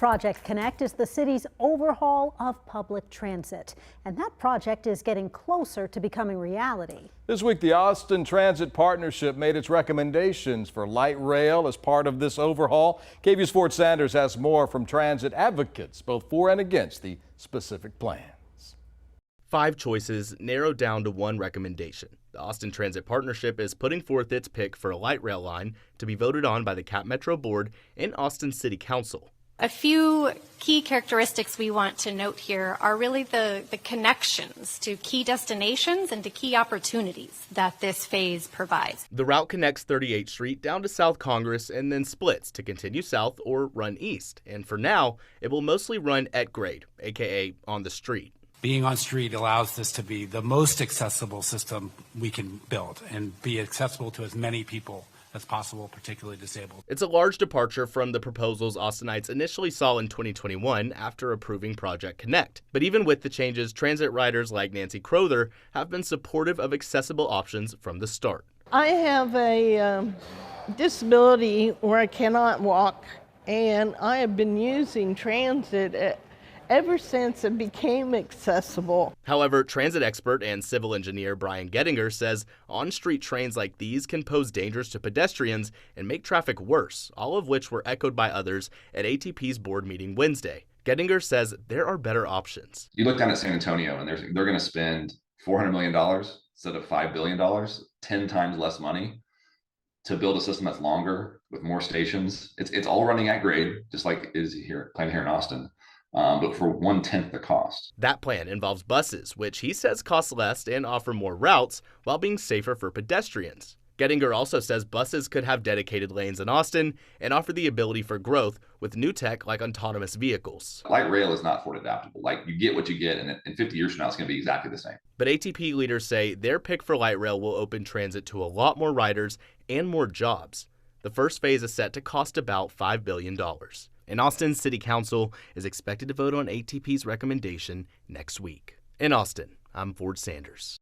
Project Connect is the city's overhaul of public transit, and that project is getting closer to becoming reality. This week, the Austin Transit Partnership made its recommendations for light rail as part of this overhaul. KVUE's Ford Sanders has more from transit advocates, both for and against the specific plans. 5 choices narrowed down to one recommendation. The Austin Transit Partnership is putting forth its pick for a light rail line to be voted on by the Cap Metro Board and Austin City Council. A few key characteristics we want to note here are really the connections to key destinations and to key opportunities that this phase provides. The route connects 38th Street down to South Congress and then splits to continue south or run east. And for now, it will mostly run at grade, aka on the street. Being on street allows this to be the most accessible system we can build and be accessible to as many people as possible, particularly disabled. It's a large departure from the proposals Austinites initially saw in 2021 after approving Project Connect. But even with the changes, transit riders like Nancy Crowther have been supportive of accessible options from the start. I have a disability where I cannot walk, and I have been using transit ever since it became accessible. However, transit expert and civil engineer Brian Gettinger says on-street trains like these can pose dangers to pedestrians and make traffic worse, all of which were echoed by others at ATP's board meeting Wednesday. Gettinger says there are better options. You look down at San Antonio and they're going to spend $400 million instead of $5 billion, 10 times less money to build a system that's longer with more stations. It's all running at grade, just like it is planned here in Austin. But for 1/10 the cost. That plan involves buses, which he says cost less and offer more routes while being safer for pedestrians. Gettinger also says buses could have dedicated lanes in Austin and offer the ability for growth with new tech like autonomous vehicles. Light rail is not Ford adaptable. Like, you get what you get, and in 50 years from now, it's going to be exactly the same. But ATP leaders say their pick for light rail will open transit to a lot more riders and more jobs. The first phase is set to cost about $5 billion. And Austin City Council is expected to vote on ATP's recommendation next week. In Austin, I'm Ford Sanders.